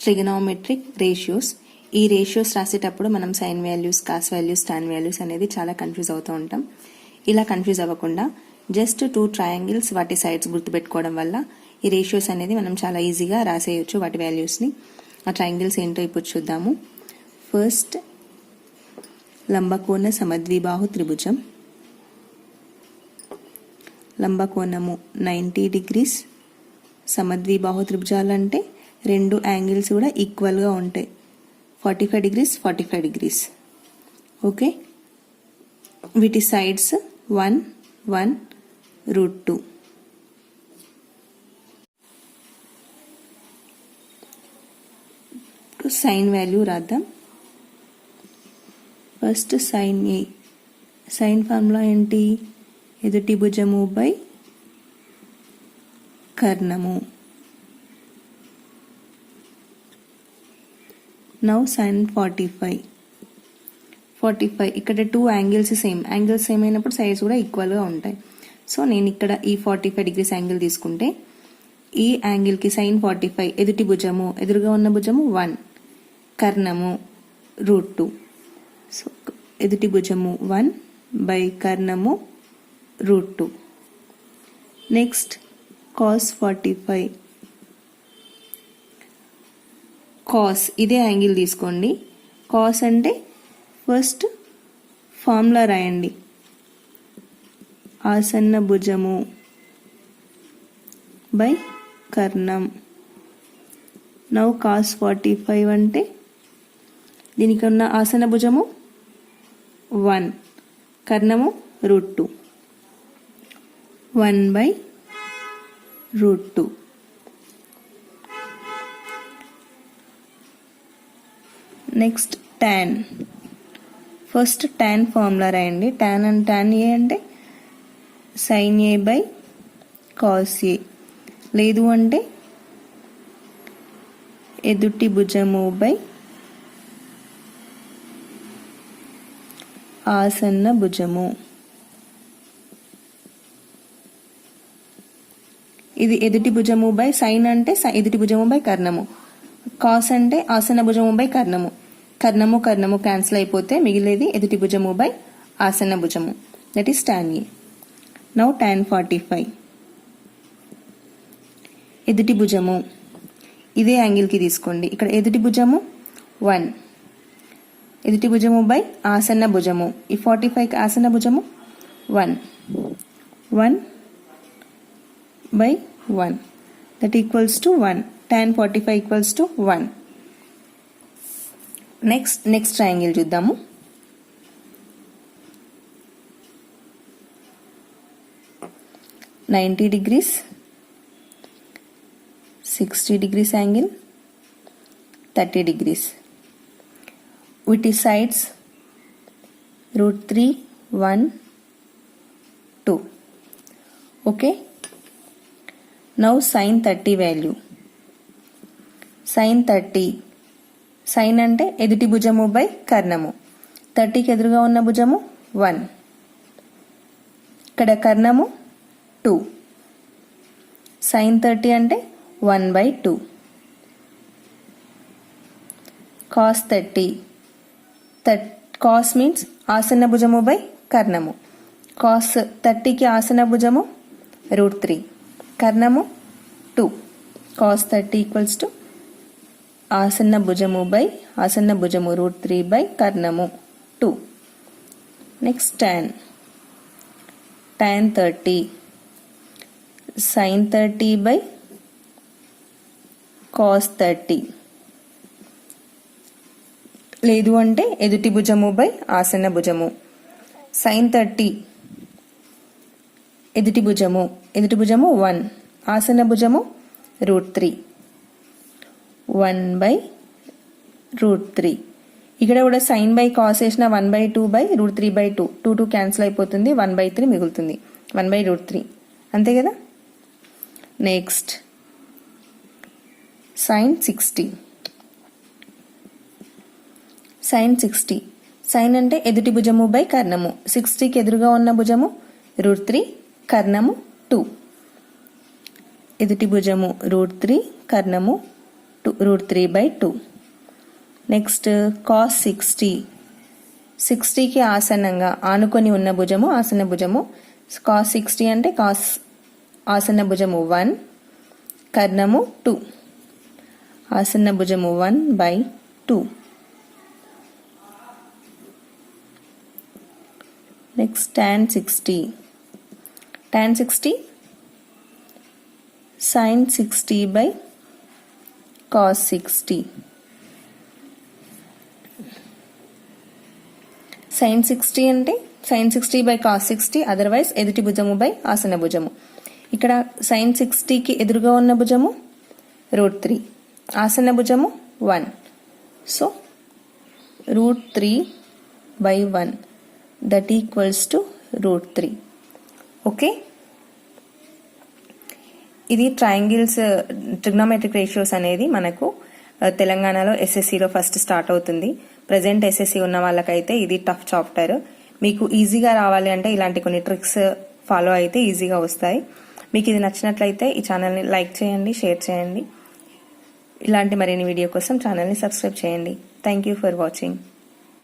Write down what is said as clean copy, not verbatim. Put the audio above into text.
Trigonometric ratios. ఈ ratios రాసేటప్పుడు మనం sign values, cos values, tan values అనేది చాలా కన్ఫ్యూజ్ అవుతూ ఉంటాం. ఇలా కన్ఫ్యూజ్ అవ్వకుండా జస్ట్ 2 ట్రయాంగిల్స్ వాటి సైడ్స్ గుర్తుపెట్టుకోవడం వల్ల ఈ రేషియోస్ అనేది మనం చాలా ఈజీగా రాసేయచ్చు వాటి వాల్యూస్ని. ఆ ట్రయాంగిల్స్ ఏంటో ఇప్పుడు చూద్దాము. ఫస్ట్ లంబకోణ సమద్విబాహు త్రిభుజం. లంబకోణము 90 degrees. సమద్విబాహు త్రిభుజాలు అంటే రెండు యాంగిల్స్ కూడా ఈక్వల్గా ఉంటాయి. 45 degrees, 45 degrees. ఓకే, వీటి సైడ్స్ 1, 1, √2. సైన్ వాల్యూ రాద్దాం. ఫస్ట్ సైన్ ఏ. సైన్ ఫార్ములా ఏంటి? ఎదుటి భుజము బై కర్ణము. Now sign 45. ఇక్కడ 2 యాంగిల్స్ సేమ్. యాంగిల్స్ సేమ్ అయినప్పుడు సైడ్స్ కూడా ఈక్వల్గా ఉంటాయి. సో నేను ఇక్కడ ఈ 45 degrees యాంగిల్ తీసుకుంటే ఈ యాంగిల్కి సైన్ 45, ఎదుటి భుజము, ఎదురుగా ఉన్న భుజము 1, కర్ణము √2. సో ఎదుటి భుజము 1 బై కర్ణము √2. Next cos 45. కాస్ ఇదే యాంగిల్ తీసుకోండి. కాస్ అంటే ఫస్ట్ ఫార్ములా రాయండి. ఆసన్న భుజము బై కర్ణం. నౌ కాస్ 45 అంటే దీనికి ఉన్న ఆసన్న భుజము 1, కర్ణము √2. 1 by √2. Next tan. First tan formula రాయండి. tan ఏ అంటే sine A by cos A. లేదు అంటే ఎదుటి భుజము బై ఆసన్న భుజము. ఇది ఎదుటి భుజము బై సైన్ అంటే ఎదుటి భుజము బై కర్ణము. కాస్ అంటే ఆసన్న భుజము బై కర్ణము. కర్ణము క్యాన్సిల్ అయిపోతే మిగిలేది ఎదుటి భుజము బై ఆసన్న భుజము. That is tan A. Now tan 45. ఎదుటి భుజము ఇదే యాంగిల్కి తీసుకోండి. ఇక్కడ ఎదుటి భుజము 1, ఎదుటి భుజము బై ఆసన్న భుజము. ఈ 45కి ఆసన్న భుజము 1, 1 by 1. That equals to 1. tan 45 equals to 1. Next triangle చూద్దాము. $90 degrees, 60 degrees యాంగిల్, 30 degrees. వీటి sides √3, 1, 2. Okay, now sine 30 value. Sine 30. Sine అంటే ఎదుటి భుజము బై కర్ణము. 30కి ఎదురుగా ఉన్న భుజము 1, ఇక్కడ కర్ణము 2. సైన్ 30 అంటే 1 బై 2. కాస్ 30. కాస్ మీన్స్ ఆసన్న భుజము బై కర్ణము. కాస్ 30కి ఆసన్న భుజము √3, కర్ణము 2. కాస్ 30 ఈక్వల్స్ టు ఆసన్న భుజము బై ఆసన్న భుజము √3 బై కర్ణము 2. Next tan 30. Sine 30 by cos 30. లేదు అంటే ఎదుటి భుజము బై ఆసన్న భుజము. సైన్ 30 ఎదుటి భుజము 1, ఆసన్న భుజము √3, 1 బై √3. ఇక్కడ కూడా సైన్ బై కాస్ వేసిన 1 బై 2 బై √3 బై 2. 2 క్యాన్సిల్ అయిపోతుంది. 1 బై 3 మిగులుతుంది. 1 బై √3 అంతే కదా. Next sign 60. సైన్ 60. సైన్ అంటే ఎదుటి భుజము బై కర్ణము. 60కి ఎదురుగా ఉన్న భుజము √3, కర్ణము 2. ఎదుటి భుజము √3, కర్ణము √3/2. నెక్స్ట్ cos 60, 60కి ఆసన్నంగా ఆనుకొని ఉన్న భుజము ఆసన్న భుజము. cos 60 అంటే cos ఆసన్న భుజము 1, కర్ణము 2, ఆసన్న భుజము 1/2. Next tan 60, tan 60 sin 60/cos 60. sin 60 అంటే sin 60/cos 60, అదర్వైజ్ ఎదుటి భుజము బై ఆసన భుజము. ఇక్కడ sin 60కి ఎదురుగా ఉన్న భుజము √3, ఆసన భుజము 1. So √3/1 that equals to √3. Okay, ఇది ట్రయాంగిల్స్ ట్రిగ్నోమెట్రిక్ రేషియోస్ అనేది మనకు తెలంగాణలో ఎస్ఎస్సిలో ఫస్ట్ స్టార్ట్ అవుతుంది. ప్రజెంట్ ఎస్ఎస్సి ఉన్న వాళ్ళకైతే ఇది టఫ్ చాప్టర్. మీకు ఈజీగా రావాలి అంటే ఇలాంటి కొన్ని ట్రిక్స్ ఫాలో అయితే ఈజీగా వస్తాయి. మీకు ఇది నచ్చినట్లయితే ఈ ఛానల్ని లైక్ చేయండి, షేర్ చేయండి. ఇలాంటి మరిన్ని వీడియో కోసం ఛానల్ని సబ్స్క్రైబ్ చేయండి. Thank you for watching.